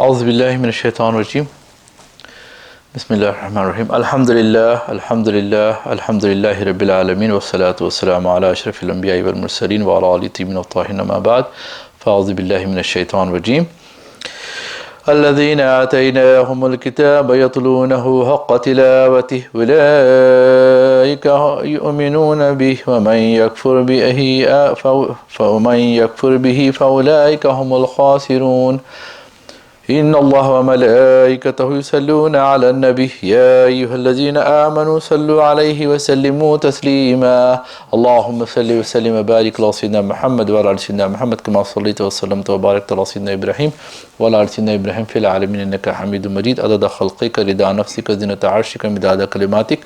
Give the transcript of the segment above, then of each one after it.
اعوذ باللہ من الشیطان الرجیم بسم اللہ الرحمن الرحیم الحمد للہ رب العالمین والصلاة والسلام علی اشرف الانبیاء والمرسلین وعلی آلہ الطیبین الطاہرین اما بعد فاعوذ باللہ من الشیطان الرجیم الذین آتیناہم الکتاب یتلونہ حق تلاوتہ اولئک یؤمنون بہ ومن یکفر بہ فاولئک هم الخاسرون ان اللہ وملائکتہ یصلون علی النبی یا ایہا الذین آمنوا صلوا علیہ وسلموا تسلیما اللہم صلی وسلم وبارک علی سیدنا محمد وعلی آل سیدنا محمد کما صلیت وسلمت وبارکت علی سیدنا ابراہیم وعلی آل سیدنا ابراہیم فی العالمین انک حمید مجید عدد خلقک رضا نفسک زینت عرشک مداد کلماتک۔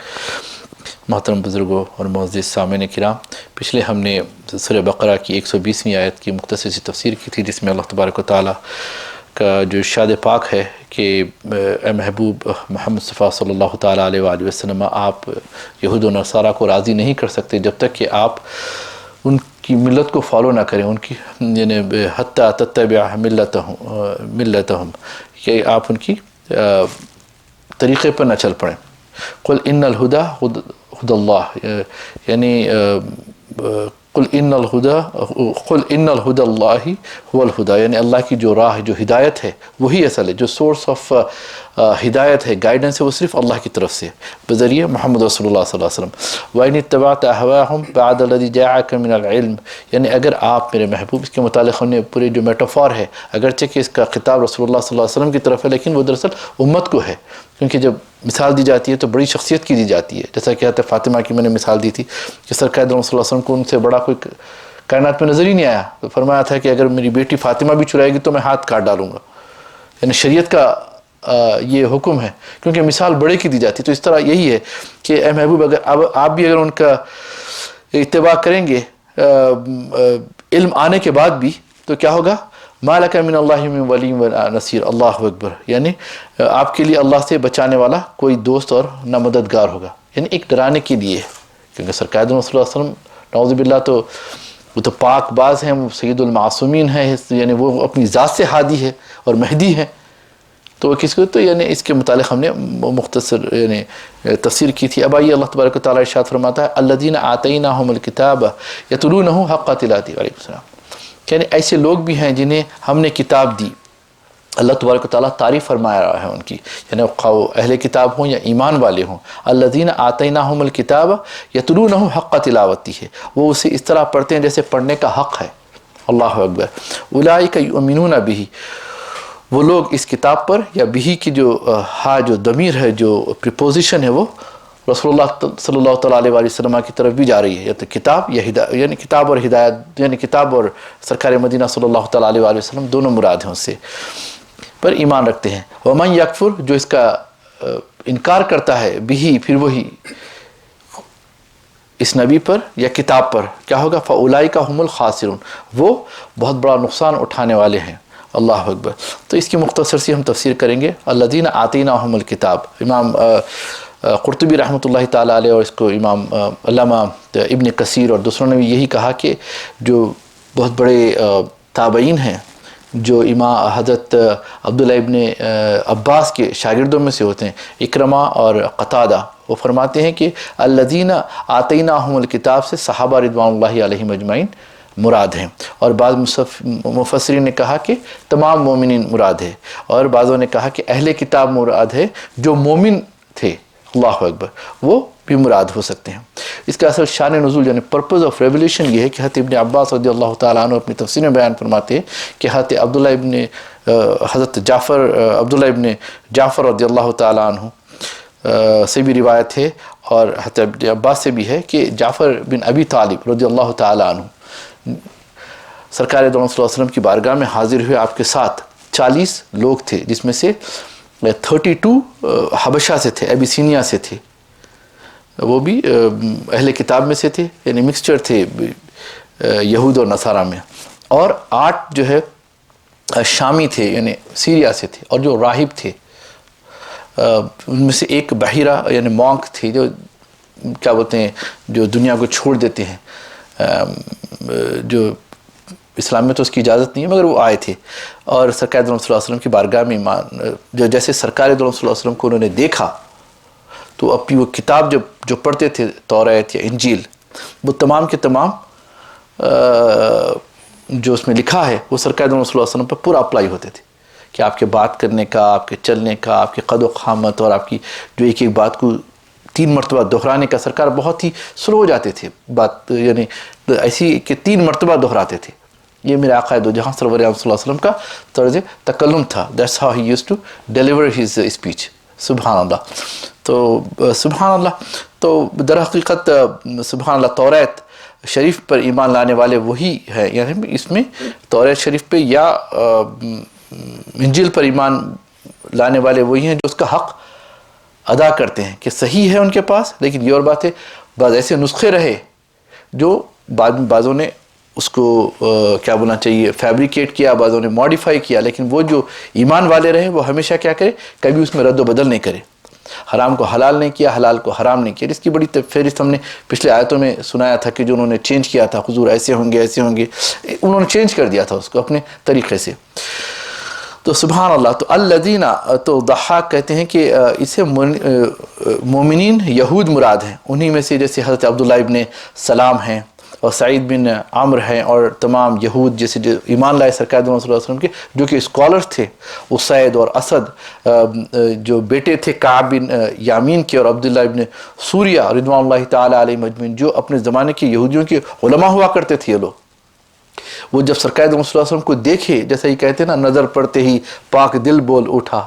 محترم بزرگوں اور معزز سامعین کرام، پچھلے ہم نے سورہ بقرہ کی 120ویں آیت کی مختصر سی تفسیر کی تھی، جس میں اللہ تبارک و تعالیٰ کا جو ارشاد پاک ہے کہ اے محبوب محمد صفیٰ صلی اللہ تعالیٰ علیہ وآلہ وسلم، آپ یہود و نصارہ کو راضی نہیں کر سکتے جب تک کہ آپ ان کی ملت کو فالو نہ کریں، ان کی یعنی حتیٰ تتبع ملتہم، کہ آپ ان کی طریقے پر نہ چل پڑیں۔ قل ان الہدی ہدی اللہ، یعنی قل ان الہدی اللہ هو الہدی، یعنی اللہ کی جو راہ، جو ہدایت ہے وہی اصل ہے، جو سورس آف ہدایت ہے، گائیڈنس ہے، وہ صرف اللہ کی طرف سے بذریعہ محمد رسول اللہ صلی اللہ علیہ وسلم۔ وَإِنِ اتَّبَعْتَ أَهْوَاءَهُمْ بَعْدَ الَّذِي جَاءَكَ مِنَ الْعِلْمِ، یعنی اگر آپ میرے محبوب، اس کے متعلق ہم نے پورے جو میٹافور ہے، اگرچہ کہ اس کا خطاب رسول اللہ صلی اللہ علیہ وسلم کی طرف ہے، لیکن وہ دراصل امت کو ہے، کیونکہ جب مثال دی جاتی ہے تو بڑی شخصیت کی دی جاتی ہے، جیسا کہ حضرت فاطمہ کی میں نے مثال دی تھی کہ سرکار صلی اللہ علیہ وسلم کو ان سے بڑا کوئی کائنات میں نظر ہی نہیں آیا، تو فرمایا تھا کہ اگر میری بیٹی فاطمہ بھی چرائے گی تو میں ہاتھ کاٹ ڈالوں گا، یعنی شریعت کا یہ حکم ہے، کیونکہ مثال بڑے کی دی جاتی ہے۔ تو اس طرح یہی ہے کہ اے محبوب، اگر آپ بھی اگر ان کا اتباع کریں گے علم آنے کے بعد بھی، تو کیا ہوگا؟ ما لک من اللہ من ولی و نصیر، اللہ اکبر، یعنی آپ کے لیے اللہ سے بچانے والا کوئی دوست اور نہ مددگار ہوگا، یعنی ایک ڈرانے کے لیے، کیونکہ سرکار صلی اللہ علیہ وسلم نعوذ باللہ تو وہ تو پاک باز ہیں، وہ سید المعصومین ہیں، یعنی وہ اپنی ذات سے ہادی ہے اور مہدی ہیں، تو کس کو تو یعنی اس کے متعلق ہم نے مختصر یعنی تفسیر کی تھی۔ اب آئیے اللہ تبارک و تعالیٰ ارشاد فرماتا ہے الذین آتیناہم الکتاب یتلونہ حق تلاوتہ، علیہ السلام، یعنی ایسے لوگ بھی ہیں جنہیں ہم نے کتاب دی۔ اللہ تبارک و تعالیٰ تعریف فرمایا رہا ہے ان کی، یعنی خواہ اہل کتاب ہوں یا ایمان والے ہوں، الذین آتیناہم الکتاب یتلونہ حق تلاوتہ، وہ اسے اس طرح پڑھتے ہیں جیسے پڑھنے کا حق ہے، اللہ اکبر۔ اولئک یؤمنون بہ، وہ لوگ اس کتاب پر، یا بہی کی جو جو ضمیر ہے، جو پریپوزیشن ہے، وہ رسول اللہ صلی اللہ تعالیٰ علیہ وآلہ وسلم کی طرف بھی جا رہی ہے، یا تو کتاب یا ہدایت، یعنی کتاب اور ہدایت، یعنی کتاب اور سرکار مدینہ صلی اللہ تعالیٰ علیہ وآلہ وسلم دونوں مراد ہیں، اس سے پر ایمان رکھتے ہیں۔ ومن یکفر، جو اس کا انکار کرتا ہے، بہی پھر وہی اس نبی پر یا کتاب پر، کیا ہوگا؟ فاولئک هم الخاسرون، وہ بہت بڑا نقصان اٹھانے والے ہیں، اللہ اکبر۔ تو اس کی مختصر سی ہم تفسیر کریں گے۔ الذین آتیناہم الکتاب، امام قرطبی رحمۃ اللہ تعالیٰ علیہ، اور اس کو امام علامہ ابن کثیر اور دوسروں نے بھی یہی کہا کہ جو بہت بڑے تابعین ہیں، جو امام حضرت عبداللہ ابن عباس کے شاگردوں میں سے ہوتے ہیں، اکرمہ اور قتادہ، وہ فرماتے ہیں کہ الذین آتیناہم الکتاب سے صحابہ رضوان اللہ علیہم اجمعین مراد ہیں، اور بعض مفسرین نے کہا کہ تمام مومنین مراد ہے، اور بعضوں نے کہا کہ اہل کتاب مراد ہے جو مومن تھے، اللہ اکبر، وہ بھی مراد ہو سکتے ہیں۔ اس کا اصل شان نزول یعنی پرپز آف ریولیشن یہ ہے کہ حضرت ابن عباس رضی اللہ تعالیٰ عنہ اپنی تفسیر میں بیان فرماتے ہیں کہ عبداللہ ابن جعفر رضی اللہ تعالیٰ عنہ سے بھی روایت ہے، اور حضرت ابن عباس سے بھی ہے کہ جعفر بن ابی طالب رضی اللہ تعالیٰ عنہ سرکار دو صلی اللہ علیہ وسلم کی بارگاہ میں حاضر ہوئے، آپ کے ساتھ 40 لوگ تھے، جس میں سے 32 حبشہ سے تھے، ابیسینیا سے تھے، وہ بھی اہل کتاب میں سے تھے، یعنی مکسچر تھے یہود اور نصارہ میں، اور 8 جو ہے شامی تھے، یعنی سیریا سے تھے، اور جو راہب تھے ان میں سے ایک بحیرہ یعنی مونک تھے، جو کیا بولتے ہیں، جو دنیا کو چھوڑ دیتے ہیں، جو اسلام میں تو اس کی اجازت نہیں ہے، مگر وہ آئے تھے اور سرکار دو عالم صلی اللہ علیہ وسلم کی بارگاہ میں جیسے سرکار دو عالم صلی اللہ علیہ وسلم کو انہوں نے دیکھا تو اپنی وہ کتاب جو پڑھتے تھے توریت یا انجیل، وہ تمام کے تمام جو اس میں لکھا ہے وہ سرکار دو عالم صلی اللہ علیہ وسلم پر پورا اپلائی ہوتے تھے، کہ آپ کے بات کرنے کا، آپ کے چلنے کا، آپ کے قد و قامت، اور آپ کی جو ایک ایک بات کو 3 مرتبہ دہرانے کا، سرکار بہت ہی سلو ہو جاتے تھے بات، یعنی ایسی کہ 3 مرتبہ دہراتے تھے۔ یہ میرے آقا دو جہاں سرور عالم صلی اللہ علیہ وسلم کا طرز تکلم تھا، that's how he use to deliver his speech. سبحان اللہ۔ تو سبحان اللہ، تو در حقیقت سبحان اللہ توریت شریف پر ایمان لانے والے وہی ہے، یعنی اس میں توریت شریف پہ یا انجیل پر ایمان لانے والے وہی ہیں جو اس کا حق ادا کرتے ہیں، کہ صحیح ہے ان کے پاس، لیکن یہ اور بات ہے بعض ایسے نسخے رہے جو بعضوں نے اس کو کیا بولنا چاہیے فیبریکیٹ کیا، بعضوں نے ماڈیفائی کیا، لیکن وہ جو ایمان والے رہے وہ ہمیشہ کیا کرے، کبھی اس میں رد و بدل نہیں کرے، حرام کو حلال نہیں کیا، حلال کو حرام نہیں کیا۔ اس کی بڑی فہرست ہم نے پچھلے آیتوں میں سنایا تھا کہ جو انہوں نے چینج کیا تھا، حضور ایسے ہوں گے ایسے ہوں گے، انہوں نے چینج کر دیا تھا اس کو اپنے طریقے سے۔ تو سبحان اللہ، تو الذین، تو ضحاک کہتے ہیں کہ اسے مومنین یہود مراد ہیں، انہی میں سے جیسے حضرت عبداللہ ابن سلام ہیں اور سعید بن عمرو ہیں اور تمام یہود جیسے جو ایمان لائے سرکار دو صلی اللہ علیہ وسلم کے، جو کہ اسکالرز تھے، اسید اور اسد جو بیٹے تھے کعب بن یامین کے اور عبداللہ ابن سوریہ رضوان اللہ تعالی علیہم اجمعین، جو اپنے زمانے کے یہودیوں کے علماء ہوا کرتے تھے۔ یہ لوگ وہ جب سرکار دو صلی اللہ علیہ وسلم کو دیکھے، جیسا ہی کہتے ہیں نا، نظر پڑتے ہی پاک دل بول اٹھا،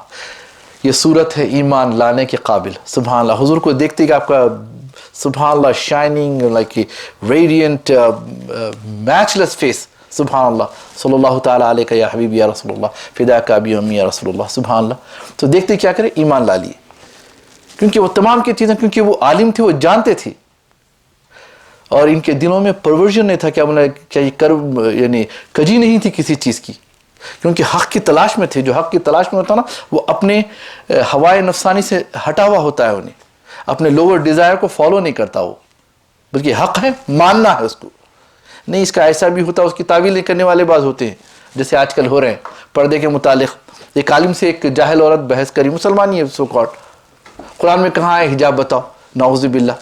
یہ صورت ہے ایمان لانے کے قابل۔ سبحان اللہ، حضور کو دیکھتے کہ آپ کا سبحان اللہ شائننگ لائک ریڈینٹ میچ لیس فیس، سبحان اللہ، صلی اللہ تعالیٰ علیہ یا حبیبی یا رسول اللہ، فداک ابی و امی یا رسول اللہ، سبحان اللہ۔ تو دیکھتے کیا کرے، ایمان لا لیے، کیونکہ وہ تمام کی چیزیں، کیونکہ وہ عالم تھے، وہ جانتے تھے، اور ان کے دلوں میں پرورژن نہیں تھا، کیا بولا، کیا یہ یعنی کجی نہیں تھی کسی چیز کی، کیونکہ حق کی تلاش میں تھے۔ جو حق کی تلاش میں ہوتا نا، وہ اپنے ہوائے نفسانی سے ہٹا ہوا ہوتا ہے، انہیں اپنے لوور ڈیزائر کو فالو نہیں کرتا وہ، بلکہ حق ہے، ماننا ہے اس کو۔ نہیں، اس کا ایسا بھی ہوتا ہے، اس کی تعویل نہیں کرنے والے بعض ہوتے ہیں، جیسے آج کل ہو رہے ہیں پردے کے متعلق۔ ایک عالم سے ایک جاہل عورت بحث کری، مسلمان ہی ہے سو کالڈ، قرآن میں کہاں ہے حجاب بتاؤ، نعوذ باللہ۔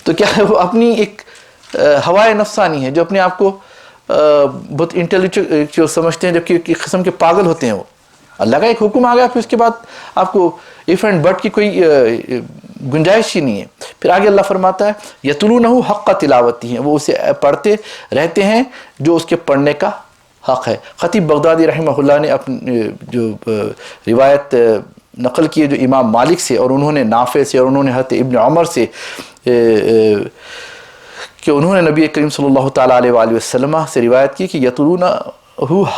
تو کیا ہے، وہ اپنی ایک ہوائے نفسانی ہے، جو اپنے آپ کو بہت انٹیلیجنٹ سمجھتے ہیں، جبکہ ایک قسم کے پاگل ہوتے ہیں وہ۔ اللہ کا ایک حکم آ گیا، پھر اس کے بعد آپ کو ایف اینڈ بٹ کی کوئی گنجائش ہی نہیں ہے۔ پھر آگے اللہ فرماتا ہے یتلونہ حق تلاوتی ہیں، وہ اسے پڑھتے رہتے ہیں جو اس کے پڑھنے کا حق ہے۔ خطیب بغدادی رحمہ اللہ نے اپنی جو روایت نقل کی ہے جو امام مالک سے، اور انہوں نے نافع سے، اور انہوں نے حضرت ابن عمر سے، کہ انہوں نے نبی کریم صلی اللہ تعالیٰ علیہ وآلہ وسلم سے روایت کی کہ یتلونہ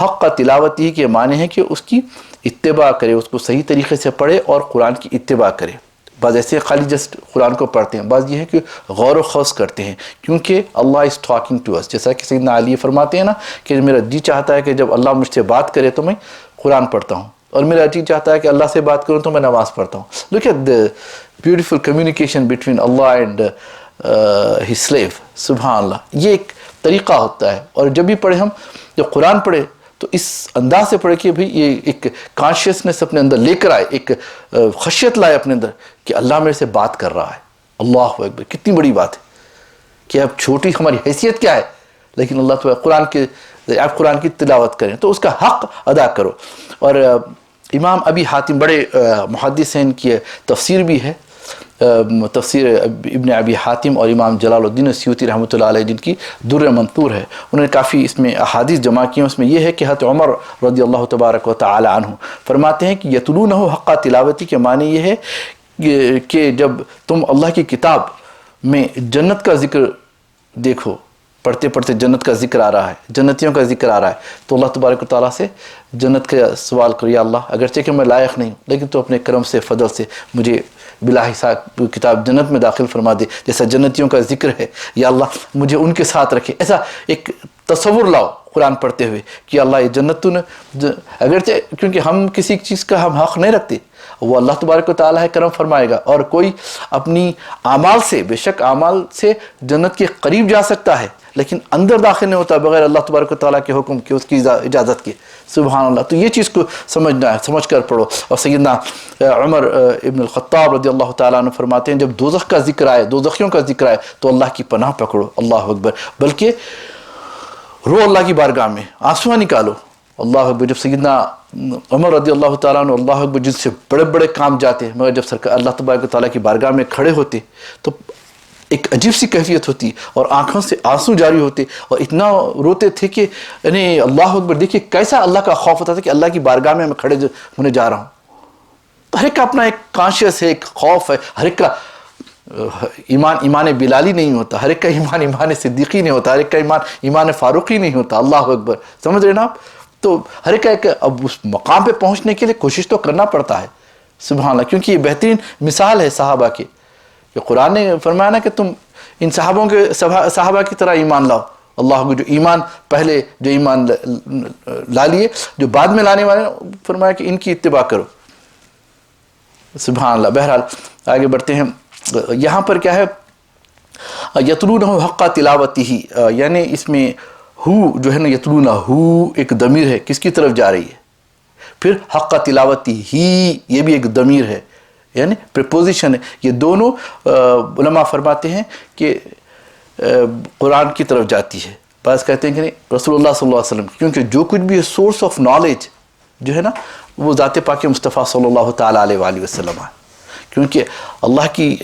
حق تلاوتی کے معنی ہے کہ اس کی اتباع کرے، اس کو صحیح طریقے سے پڑھے اور قرآن کی اتباع کرے۔ بعض ایسے خالی جسٹ قرآن کو پڑھتے ہیں، بعض یہ ہے کہ غور و خوض کرتے ہیں، کیونکہ اللہ از ٹاکنگ ٹو اس، جیسا کہ سیدنا علی فرماتے ہیں نا کہ میرا جی چاہتا ہے کہ جب اللہ مجھ سے بات کرے تو میں قرآن پڑھتا ہوں، اور میرا جی چاہتا ہے کہ اللہ سے بات کروں تو میں نماز پڑھتا ہوں۔ Look at the beautiful communication between Allah and his slave, سبحان اللہ۔ یہ ایک طریقہ ہوتا ہے، اور جب بھی پڑھے ہم، جب قرآن پڑھے تو اس انداز سے پڑھے کہ بھئی یہ ایک کانشیسنس اپنے اندر لے کر آئے، ایک خشیت لائے اپنے اندر کہ اللہ میرے سے بات کر رہا ہے۔ اللہ اکبر، کتنی بڑی بات ہے کہ اب چھوٹی ہماری حیثیت کیا ہے، لیکن اللہ تعالیٰ قرآن کے، آپ قرآن کی تلاوت کریں تو اس کا حق ادا کرو۔ اور امام ابی حاتم بڑے محدث ہیں، ان کی تفسیر بھی ہے، تفسیر ابن ابی حاتم، اور امام جلال الدین السیوطی رحمۃ اللہ علیہ جن کی در منثور ہے، انہوں نے کافی اس میں احادیث جمع کی ہیں۔ اس میں یہ ہے کہ حضرت عمر رضی اللہ تبارک و تعالی عنہ فرماتے ہیں کہ یتلونہ حق تلاوتی کے معنی یہ ہے کہ جب تم اللہ کی کتاب میں جنت کا ذکر دیکھو، پڑھتے پڑھتے جنت کا ذکر آ رہا ہے، جنتیوں کا ذکر آ رہا ہے، تو اللہ تبارک و تعالیٰ سے جنت کا سوال کرو، یا اللہ اگرچہ کہ میں لائق نہیں ہوں، لیکن تو اپنے کرم سے، فضل سے مجھے بلا حساب کتاب جنت میں داخل فرما دے، جیسا جنتیوں کا ذکر ہے، یا اللہ مجھے ان کے ساتھ رکھے۔ ایسا ایک تصور لاؤ قرآن پڑھتے ہوئے کہ اللہ یہ جنت تو نے اگرچہ کیونکہ ہم کسی چیز کا ہم حق نہیں رکھتے، وہ اللہ تبارک و تعالیٰ ہے کرم فرمائے گا، اور کوئی اپنی اعمال سے بے شک اعمال سے جنت کے قریب جا سکتا ہے لیکن اندر داخل نہیں ہوتا بغیر اللہ تبارک و تعالیٰ کے حکم کے، اس کی اجازت کے، سبحان اللہ۔ تو یہ چیز کو سمجھنا ہے، سمجھ کر پڑھو۔ اور سیدنا عمر ابن الخطاب رضی اللہ تعالیٰ عنہ فرماتے ہیں جب دوزخ کا ذکر آئے، دوزخیوں کا ذکر آئے تو اللہ کی پناہ پکڑو، اللہ اکبر، بلکہ رو اللہ کی بارگاہ میں، آنسواں نکالو، اللہ اکبر۔ جب سیدنا عمر رضی اللہ تعالیٰ عنہ اللہ اکبر جن سے بڑے بڑے کام جاتے مگر جب سرکار اللہ تبارک و تعالیٰ کی بارگاہ میں کھڑے ہوتے تو ایک عجیب سی کیفیت ہوتی اور آنکھوں سے آنسو جاری ہوتے اور اتنا روتے تھے کہ یعنی اللہ اکبر، دیکھیے کیسا اللہ کا خوف ہوتا تھا کہ اللہ کی بارگاہ میں کھڑے ہونے جا رہا ہوں۔ تو ہر ایک کا اپنا ایک کانشیس ہے، ایک خوف ہے، ہر ایک کا ایمان بلالی نہیں ہوتا، ہر ایک کا ایمان صدیقی نہیں ہوتا، ہر ایک کا ایمان فاروقی نہیں ہوتا، اللہ اکبر، سمجھ رہے نا آپ؟ تو ہر ایک کا ایک اب اس مقام پہ پہنچنے کے لیے کوشش تو کرنا پڑتا ہے، سبحان اللہ، کیونکہ یہ بہترین مثال ہے صحابہ کی کہ قرآن نے فرمایا نا کہ تم ان صحابہ کی طرح ایمان لاؤ، اللہ جو ایمان پہلے جو ایمان لا لیے، جو بعد میں لانے والے فرمایا کہ ان کی اتباع کرو، سبحان اللہ۔ بہرحال آگے بڑھتے ہیں، یہاں پر کیا ہے یتلونہ حق تلاوتہ، یعنی اس میں ہو جو ہے نا یتلونہ ہو ایک ضمیر ہے، کس کی طرف جا رہی ہے؟ پھر حق تلاوتہ ہی، یہ بھی ایک ضمیر ہے یعنی پریپوزیشن ہے۔ یہ دونوں علماء فرماتے ہیں کہ قرآن کی طرف جاتی ہے، بعض کہتے ہیں کہ نہیں رسول اللہ صلی اللہ علیہ وسلم، کیونکہ جو کچھ بھی سورس آف نالج جو ہے نا وہ ذات پاک مصطفیٰ صلی اللہ تعالیٰ علیہ وآلہ وسلم ہے، کیونکہ اللہ کی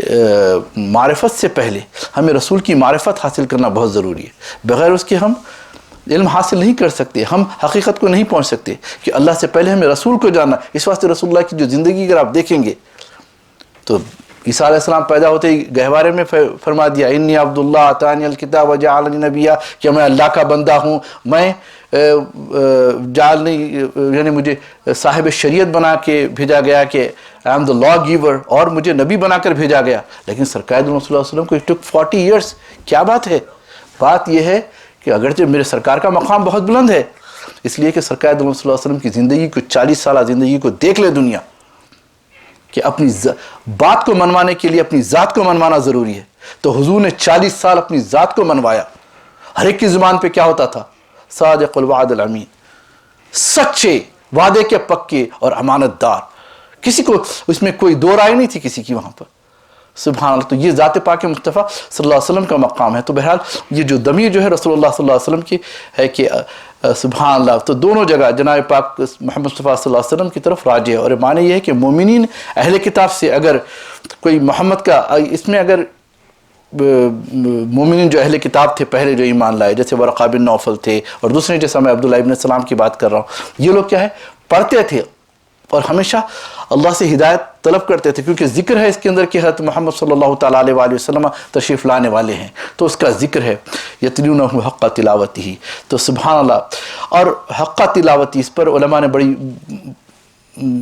معرفت سے پہلے ہمیں رسول کی معرفت حاصل کرنا بہت ضروری ہے، بغیر اس کے ہم علم حاصل نہیں کر سکتے، ہم حقیقت کو نہیں پہنچ سکتے، کہ اللہ سے پہلے ہمیں رسول کو جاننا۔ اس واسطے رسول اللہ کی جو زندگی اگر آپ دیکھیں گے تو عیسیٰ علیہ السلام پیدا ہوتے ہی گہوارے میں فرما دیا انی عبداللہ آتانی الکتاب وجعلنی نبیا، کہ میں اللہ کا بندہ ہوں، میں یعنی مجھے صاحب شریعت بنا کے بھیجا گیا، کہ I am the law giver, اور مجھے نبی بنا کر بھیجا گیا۔ لیکن سرکار صلی اللہ علیہ وسلم کو ٹک 40 ایئرس، کیا بات ہے؟ بات یہ ہے کہ اگرچہ میرے سرکار کا مقام بہت بلند ہے، اس لیے کہ سرکار صلی اللہ علیہ وسلم کی زندگی کو 40 سالہ زندگی کو دیکھ لے دنیا، کہ اپنی بات کو منوانے کے لیے اپنی ذات کو منوانا ضروری ہے، تو حضور نے 40 سال اپنی ذات کو منوایا۔ ہر ایک کی زبان پہ کیا ہوتا تھا؟ صادق الوعد الامین، سچے وعدے کے پکے اور امانت دار، کسی کو اس میں کوئی دو رائے نہیں تھی کسی کی وہاں پر، سبحان اللہ۔ تو یہ ذات پاک مصطفیٰ صلی اللہ علیہ وسلم کا مقام ہے۔ تو بہرحال یہ جو ضمیر جو ہے رسول اللہ صلی اللہ علیہ وسلم کی ہے کہ سبحان اللہ، تو دونوں جگہ جناب پاک محمد مصطفیٰ صلی اللہ علیہ وسلم کی طرف راجع ہے، اور معنی یہ ہے کہ مومنین اہل کتاب سے اگر کوئی محمد کا اس میں اگر مومنین جو اہل کتاب تھے پہلے جو ایمان لائے، جیسے ورقہ بن نوفل تھے اور دوسرے جیسا میں عبداللہ ابن السلام کی بات کر رہا ہوں، یہ لوگ کیا ہے پڑھتے تھے اور ہمیشہ اللہ سے ہدایت طلب کرتے تھے، کیونکہ ذکر ہے اس کے اندر کہ حضرت محمد صلی اللہ تعالیٰ علیہ وآلہ وسلم تشریف لانے والے ہیں، تو اس کا ذکر ہے یتلونہ حق تلاوتہ۔ تو سبحان اللہ، اور حق تلاوتہ اس پر علماء نے بڑی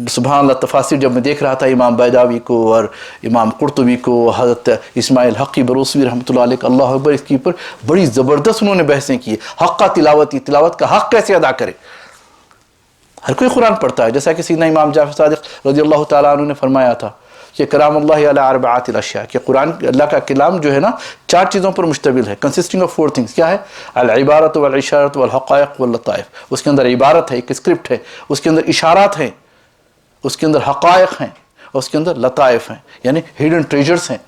سبحان اللہ تفاسیر، جب میں دیکھ رہا تھا امام بیضاوی کو اور امام قرطبی کو، حضرت اسماعیل حقی بروسوی رحمۃ اللہ علیہ، اللہ اکبر، اس کے اوپر بڑی زبردست انہوں نے بحثیں کی، حق تلاوتہ، تلاوت کا حق کیسے ادا کرے۔ ہر کوئی قرآن پڑھتا ہے، جیسا کہ سیدنا امام جعفر صادق رضی اللہ تعالیٰ عنہ نے فرمایا تھا کہ کلام اللہ علی اربعۃ الاشیاء، کہ قرآن اللہ کا کلام جو ہے نا 4 چیزوں پر مشتمل ہے، کنسسٹنگ آف 4 تھنگس۔ کیا ہے؟ العبارت والاشارت والحقائق واللطائف، اس کے اندر عبارت ہے، ایک اسکرپٹ ہے، اس کے اندر اشارات ہیں، اس کے اندر حقائق ہیں، اس کے اندر لطائف ہیں، یعنی ہڈن ٹریجرز ہیں۔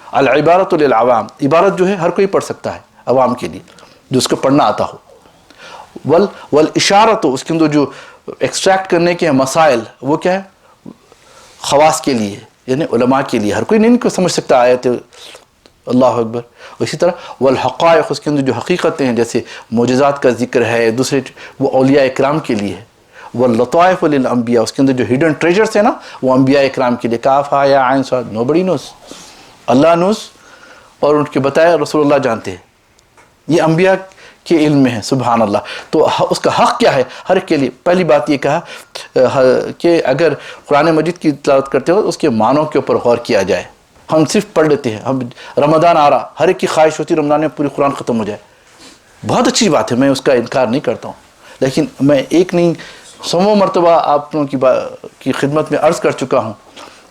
العبارت للعوام، عبارت جو ہے ہر کوئی پڑھ سکتا ہے عوام کے لیے جو اس کو پڑھنا آتا ہو۔ والاشارت، اس کے اندر جو ایکسٹریکٹ کرنے کے مسائل، وہ کیا ہے؟ خواص کے لیے، یعنی علماء کے لیے، ہر کوئی نہیں کو سمجھ سکتا آیت، اللہ اکبر۔ اسی طرح والحقائق، اس کے اندر جو حقیقتیں ہیں، جیسے معجزات کا ذکر ہے، دوسرے وہ اولیاء اکرام کے لیے ہے۔ واللطائف للانبیاء، اس کے اندر جو ہڈن ٹریجرز ہیں نا وہ انبیاء اکرام کے لیے، کاف ہا یا عین صاد، نوبڈی نوز، اللہ نوز، اور ان کے بتایا رسول اللہ جانتے ہیں، یہ انبیاء کے علم میں ہے، سبحان اللہ۔ تو اس کا حق کیا ہے ہر ایک کے لیے؟ پہلی بات یہ کہا کہ اگر قرآن مجید کی تلاوت کرتے ہو اس کے معنوں کے اوپر غور کیا جائے۔ ہم صرف پڑھ لیتے ہیں، ہم رمضان آ رہا، ہر ایک کی خواہش ہوتی ہے رمضان میں پوری قرآن ختم ہو جائے، بہت اچھی بات ہے، میں اس کا انکار نہیں کرتا ہوں، لیکن میں ایک نہیں 100 مرتبہ آپ لوگوں کی خدمت میں عرض کر چکا ہوں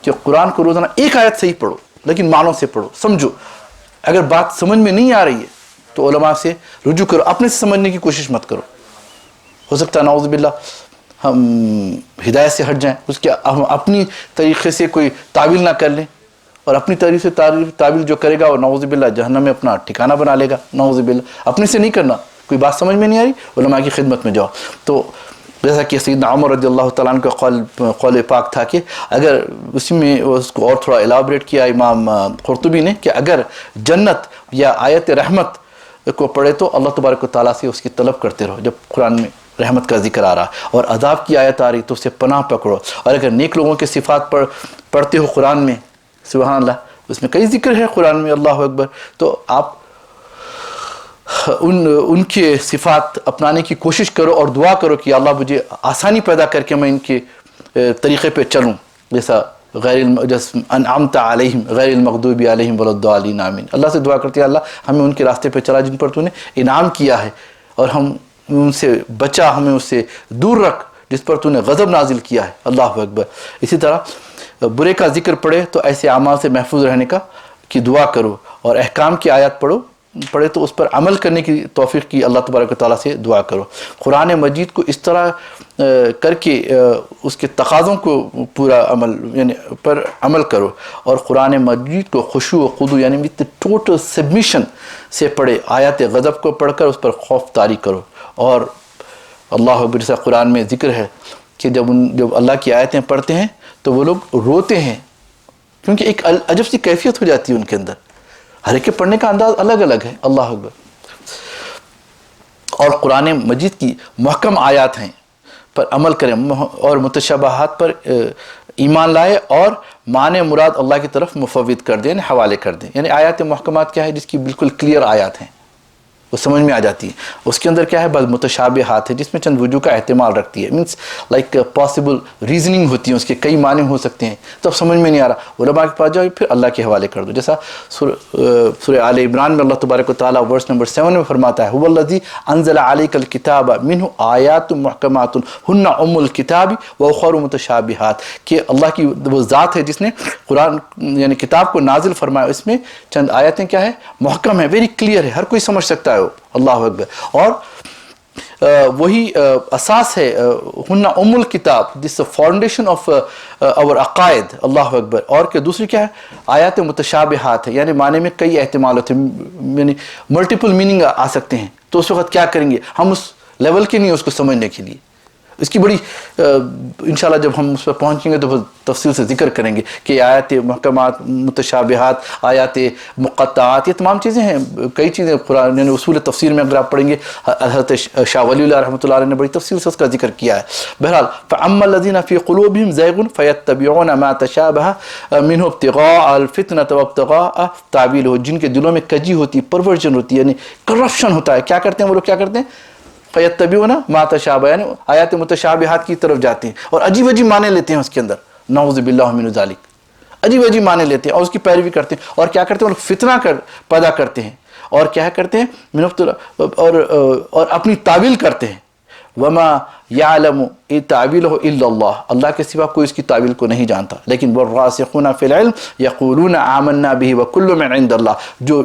کہ قرآن کو روزانہ ایک آیت صحیح پڑھو، لیکن معنوں سے پڑھو، سمجھو۔ اگر بات سمجھ میں نہیں آ رہی ہے تو علماء سے رجوع کرو، اپنے سے سمجھنے کی کوشش مت کرو۔ ہو سکتا ہے نعوذ باللہ ہم ہدایت سے ہٹ جائیں، اس کے ہم اپنی طریقے سے کوئی تعویل نہ کر لیں، اور اپنی طریقے سے تعویل جو کرے گا وہ نعوذ باللہ جہنم میں اپنا ٹھکانہ بنا لے گا، نعوذ باللہ۔ اپنے سے نہیں کرنا، کوئی بات سمجھ میں نہیں آ رہی علماء کی خدمت میں جاؤ۔ تو جیسا کہ سیدنا عمر رضی اللہ تعالیٰ عنہ کا قول پاک تھا کہ اگر اسی میں اس کو اور تھوڑا الیبوریٹ کیا امام قرطبی نے، کہ اگر جنت یا آیت رحمت کو پڑھے تو اللہ تبارک و تعالیٰ سے اس کی طلب کرتے رہو، جب قرآن میں رحمت کا ذکر آ رہا اور عذاب کی آیت آ رہی تو اسے پناہ پکڑو۔ اور اگر نیک لوگوں کے صفات پڑھتے ہو قرآن میں، سبحان اللہ، اس میں کئی ذکر ہے قرآن میں، اللہ اکبر، تو آپ ان کے صفات اپنانے کی کوشش کرو اور دعا کرو کہ اللہ مجھے آسانی پیدا کر کے میں ان کے طریقے پہ چلوں، جیسا انعمت علیہم غیر المغضوب علیہم ولا الضالین آمین۔ اللہ سے دعا کرتے ہیں اللہ ہمیں ان کے راستے پہ چلا جن پر تو نے انعام کیا ہے، اور ہم ان سے بچا، ہمیں اس سے دور رکھ جس پر تو نے غضب نازل کیا ہے، اللہ اکبر۔ اسی طرح برے کا ذکر پڑھے تو ایسے اعمال سے محفوظ رہنے کی دعا کرو، اور احکام کی آیات پڑھے تو اس پر عمل کرنے کی توفیق کی اللہ تبارک و تعالیٰ سے دعا کرو۔ قرآن مجید کو اس طرح کر کے اس کے تقاضوں کو پورا پر عمل کرو، اور قرآن مجید کو خشوع و خضوع یعنی وتھ ٹوٹل سبمیشن سے پڑھے، آیات غضب کو پڑھ کر اس پر خوف طاری کرو۔ اور اللہ اکبر، جیسا قرآن میں ذکر ہے کہ جب اللہ کی آیتیں پڑھتے ہیں تو وہ لوگ روتے ہیں، کیونکہ ایک عجب سی کیفیت ہو جاتی ہے ان کے اندر، ہر ایک کے پڑھنے کا انداز الگ الگ ہے، اللہ اکبر۔ اور قرآن مجید کی محکم آیات ہیں پر عمل کریں، اور متشابہات پر ایمان لائے، اور معنی مراد اللہ کی طرف مفوض کر دیں، یعنی حوالے کر دیں۔ یعنی آیات محکمات کیا ہے؟ جس کی بالکل کلیئر آیات ہیں، وہ سمجھ میں آ جاتی ہے۔ اس کے اندر کیا ہے؟ بس متشابہات ہے جس میں چند وجوہ کا احتمال رکھتی ہے، مینس لائک پاسبل ریزننگ ہوتی ہے، اس کے کئی معنی ہو سکتے ہیں، تب سمجھ میں نہیں آ رہا، علماء کے پاس جاؤ، پھر اللہ کے حوالے کر دو۔ جیسا سورہ آل عمران میں اللہ تبارک و تعالیٰ ورس نمبر 7 میں فرماتا ہے، هو الذی انزل علیک الکتاب منہ آیات محکمات ہن ام الکتاب واخر متشابہات، کہ اللہ کی وہ ذات ہے جس نے قرآن یعنی کتاب کو نازل فرمایا، اس میں چند آیتیں کیا ہے؟ محکم ہے، ویری کلیئر ہے، ہر کوئی سمجھ سکتا ہے، اللہ اکبر۔ اور وہی اساس ہے، ہن ام الکتاب، دس فاؤنڈیشن آف اور عقائد، اللہ اکبر۔ اور کہ دوسری کیا ہے؟ آیات متشابہات ہے، یعنی معنی میں کئی احتمالات ہیں، یعنی ملٹیپل میننگ آ سکتے ہیں، تو اس وقت کیا کریں گے؟ ہم اس لیول کے نہیں اس کو سمجھنے کے لیے، اس کی بڑی انشاءاللہ جب ہم اس پر پہنچیں گے تو تفصیل سے ذکر کریں گے کہ آیات محکمات، متشابہات، آیات مقطعات، یہ تمام چیزیں ہیں، کئی چیزیں قرآن یعنی اصول تفسیر میں اگر آپ پڑھیں گے، حضرت شاہ ولی اللہ رحمۃ اللہ علیہ نے بڑی تفصیل سے اس کا ذکر کیا ہے۔ بہرحال فَأَمَّا الَّذِينَ فِي قُلُوبِهِمْ زَيْغٌ فَيَتَّبِعُونَ مَا تَشَابَهَ مِنْهُ ابْتِغَاءَ الْفِتْنَةِ وَابْتِغَاءَ تَأْوِيلِهِ، جن کے دلوں میں کجی ہوتی، پرورژن ہوتی، یعنی کرپشن ہوتا ہے، کیا کرتے ہیں وہ لوگ؟ کیا کرتے ہیں؟ فَيَتَّبِعُونَ مَا تَشَابَهَ، یعنی آیات متشابہات کی طرف جاتے ہیں اور عجیب عجیب معنی لیتے ہیں اس کے اندر، نعوذ باللہ من ذالک، عجیب عجیب معنی لیتے ہیں اور اس کی پیروی کرتے ہیں، اور کیا کرتے ہیں؟ وہ لوگ فتنہ پیدا کرتے ہیں، اور کیا کرتے ہیں؟ اور اپنی تعویل کرتے ہیں۔ وما یعلم تاویلہ الا اللہ، اللہ کے سوا کوئی اس کی تعویل کو نہیں جانتا۔ لیکن والراسخون فی العلم یقولون آمنا به وکل من عند اللہ، جو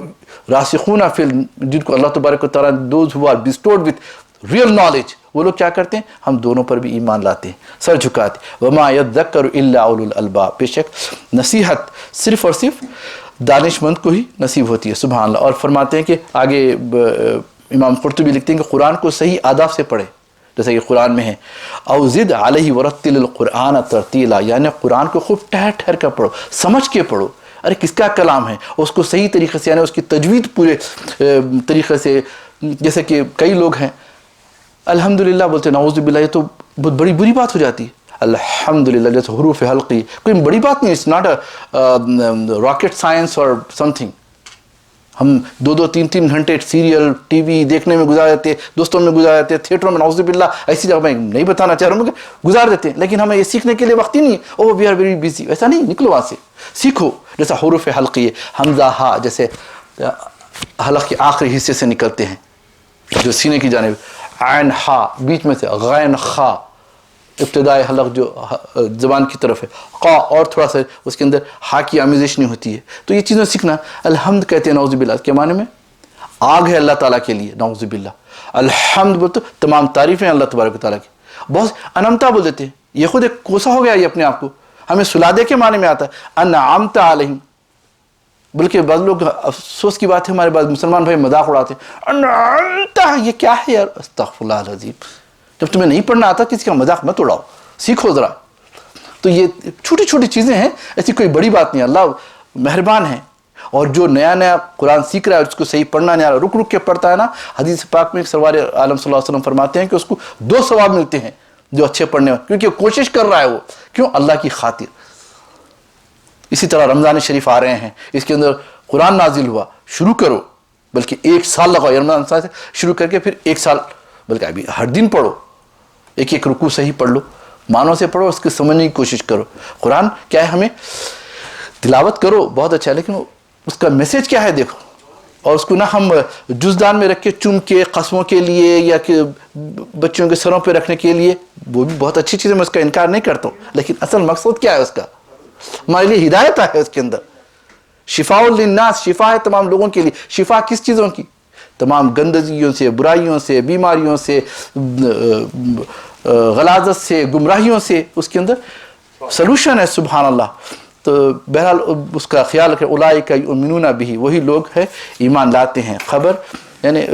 راسخون فی العلم، جن کو اللہ تبارک و تعالیٰ those who are bestowed with real knowledge, وہ لوگ کیا کرتے ہیں؟ ہم دونوں پر بھی ایمان لاتے ہیں، سر جھکاتے ہیں۔ وما یذکر الا اولو الالباب، بے شک نصیحت صرف اور صرف دانش مند کو ہی نصیب ہوتی ہے، سبحان اللہ۔ اور فرماتے ہیں کہ آگے امام قرطبی لکھتے ہیں کہ قرآن کو صحیح آداب سے پڑھے، جیسا کہ قرآن میں ہے، او زد علیہ ورتل القرآن ترتیلا، یعنی قرآن کو خوب ٹھہر ٹھہر کر پڑھو، سمجھ کے پڑھو، ارے کس کا کلام ہے، اس کو صحیح طریقے سے، یعنی اس کی تجوید پورے طریقے سے، جیسے کہ کئی لوگ ہیں الحمدللہ بولتے، نعوذ باللہ، یہ تو بہت بڑی بری بات ہو جاتی ہے، الحمدللہ جیسے حروف حلقی، کوئی بڑی بات نہیں، it's not a rocket science or some thing. ہم 2-3 گھنٹے سیریل ٹی وی دیکھنے میں گزار دیتے، دوستوں میں گزار دیتے، تھیٹروں میں، نعوذ باللہ ایسی جگہ میں نہیں بتانا چاہ رہا ہوں کہ گزار دیتے ہیں، لیکن ہمیں یہ سیکھنے کے لیے وقت ہی نہیں، او وی آر ویری بیزی، ایسا نہیں، نکلو وہاں سے سیکھو۔ جیسا حروف حلقی، حمزہ ہا جیسے حلق کے آخری حصے سے نکلتے ہیں، جو سینے کی جانب، عین ہا بیچ میں سے، غین خا ابتدائی حلق جو زبان کی طرف ہے، قا اور تھوڑا سا اس کے اندر ہا کی آمیزش نہیں ہوتی ہے. تو یہ چیزیں سیکھنا. الحمد کہتے ہیں نعوذ باللہ کے معنی میں آگ ہے اللہ تعالیٰ کے لیے، نعوذ باللہ. الحمد بولتے تمام تعریفیں اللہ تبارک و تعالیٰ کی. بہت انمتا بول دیتے ہیں، یہ خود ایک کوسا ہو گیا یہ اپنے آپ کو. ہمیں سلادے کے معنی میں آتا ہے انعمت علیہم، بلکہ بعض لوگ افسوس کی بات ہے ہمارے بعض مسلمان بھائی مذاق اڑاتے ہیں، انعمت یہ کیا ہے یار، استغفر اللہ العظیم. جب تمہیں نہیں پڑھنا آتا کسی کا مذاق مت اڑاؤ، سیکھو ذرا. تو یہ چھوٹی چھوٹی چیزیں ہیں، ایسی کوئی بڑی بات نہیں. اللہ مہربان ہے. اور جو نیا نیا قرآن سیکھ رہا ہے، اس کو صحیح پڑھنا نہیں آ رہا، رک رک کے پڑھتا ہے نا، حدیث پاک میں سرور عالم صلی اللہ علیہ وسلم فرماتے ہیں کہ اس کو 2 ثواب ملتے ہیں جو اچھے پڑھنے میں، کیونکہ کوشش کر رہا ہے وہ. کیوں؟ اللہ کی خاطر. اسی طرح رمضان شریف آ رہے ہیں، اس کے اندر قرآن نازل ہوا، شروع کرو، بلکہ 1 سال لگاؤ. رمضان سے شروع کر کے پھر 1 سال، بلکہ ابھی ہر دن پڑھو، ایک ایک رکوع صحیح پڑھ لو، معنوں سے پڑھو، اس کی سمجھنے کی کوشش کرو. قرآن کیا ہے، ہمیں تلاوت کرو بہت اچھا ہے، لیکن اس کا میسج کیا ہے دیکھو. اور اس کو نہ ہم جزدان میں رکھ کے چوم کے قسموں کے لیے یا کہ بچوں کے سروں پہ رکھنے کے لیے، وہ بھی بہت اچھی چیز ہے، میں اس کا انکار نہیں کرتا ہوں، لیکن اصل مقصد کیا ہے اس کا؟ ہمارے لیے ہدایت ہے اس کے اندر. شفاء للناس، شفا ہے تمام لوگوں کے لیے. شفا کس چیزوں کی؟ تمام گندگیوں سے، برائیوں سے، بیماریوں سے، غلاظت سے، گمراہیوں سے. اس کے اندر سلوشن ہے. سبحان اللہ. تو بہرحال اس کا خیال رکھیں. اولئک یؤمنون بہ، وہی لوگ ہیں ایمان لاتے ہیں. خبر یعنی،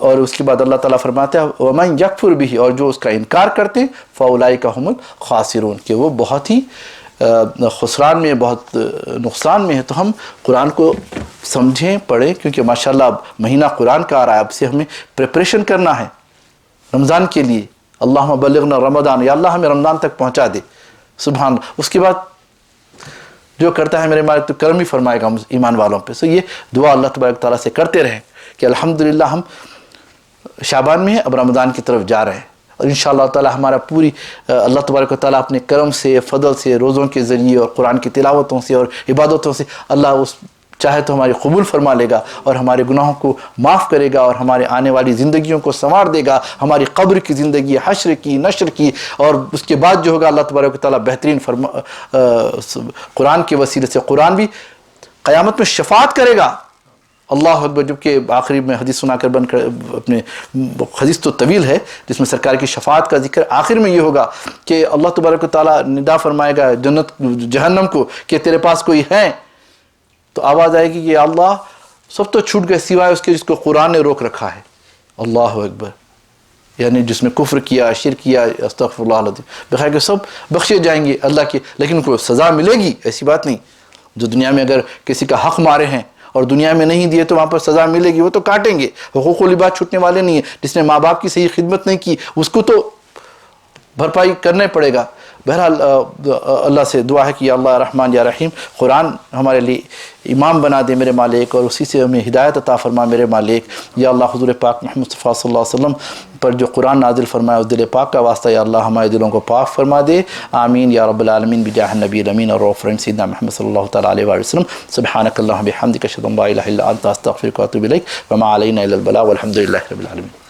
اور اس کے بعد اللہ تعالیٰ فرماتا ہے ومن یکفر بہ، اور جو اس کا انکار کرتے ہیں فاولئک هم الخاسرون، کہ وہ بہت ہی خسران میں، بہت نقصان میں ہے. تو ہم قرآن کو سمجھیں، پڑھیں، کیونکہ ماشاءاللہ اب مہینہ قرآن کا آ رہا ہے. اب سے ہمیں پریپریشن کرنا ہے رمضان کے لیے. اللہم بلغنا رمضان، یا اللہ ہمیں رمضان تک پہنچا دے. سبحان اللہ. اس کے بعد جو کرتا ہے میرے مالک تو کرم ہی فرمائے گا ایمان والوں پہ. سو یہ دعا اللہ تبارک تعالیٰ سے کرتے رہیں کہ الحمدللہ ہم شعبان میں ہیں، اب رمضان کی طرف جا رہے ہیں، اور انشاءاللہ تعالیٰ ہمارا پوری اللہ تبارک و تعالیٰ اپنے کرم سے، فضل سے، روزوں کے ذریعے اور قرآن کی تلاوتوں سے اور عبادتوں سے اللہ اس چاہے تو ہماری قبول فرما لے گا، اور ہمارے گناہوں کو معاف کرے گا، اور ہمارے آنے والی زندگیوں کو سنوار دے گا. ہماری قبر کی زندگی، حشر کی، نشر کی، اور اس کے بعد جو ہوگا اللہ تبارک و تعالیٰ بہترین قرآن کے وسیلے سے قرآن بھی قیامت میں شفاعت کرے گا. اللہ اکبر. جبکہ آخری میں حدیث سنا کر بند کر اپنے، حدیث تو طویل ہے جس میں سرکار کی شفاعت کا ذکر. آخر میں یہ ہوگا کہ اللہ تبارک و تعالیٰ ندا فرمائے گا جہنم کو کہ تیرے پاس کوئی ہے؟ تو آواز آئے گی کہ اللہ سب تو چھوٹ گئے سوائے اس کے جس کو قرآن نے روک رکھا ہے. اللہ اکبر. یعنی جس نے کفر کیا، شرک کیا، استغفر اللہ العظیم، بخیر کہ سب بخشے جائیں گے اللہ کے، لیکن ان کو سزا ملے گی، ایسی بات نہیں. جو دنیا میں اگر کسی کا حق مارے ہیں اور دنیا میں نہیں دیے تو وہاں پر سزا ملے گی، وہ تو کاٹیں گے. حقوق و لباس چھوٹنے والے نہیں ہیں. جس نے ماں باپ کی صحیح خدمت نہیں کی اس کو تو بھرپائی کرنا پڑے گا. بہرحال اللہ سے دعا ہے کہ یا اللہ رحمان یا رحیم، قرآن ہمارے لیے امام بنا دے میرے مالک، اور اسی سے ہمیں ہدایت عطا فرما میرے مالک. یا اللہ حضور پاک محمد مصطفیٰ صلی اللہ علیہ وسلم پر جو قرآن نازل فرمایا اس دل پاک کا واسطہ یا اللہ ہمارے دلوں کو پاک فرما دے. آمین یا رب العالمین بجاہ النبی الامین اور فرینڈ سیدنا محمد صلی اللہ تعالیٰ علیہ وسلم. سبحانک اللہم بحمدک اشہد ان لا الہ الا انت استغفرک واتوب الیک وما علینا الا البلاغ والحمد للہ رب العالمین.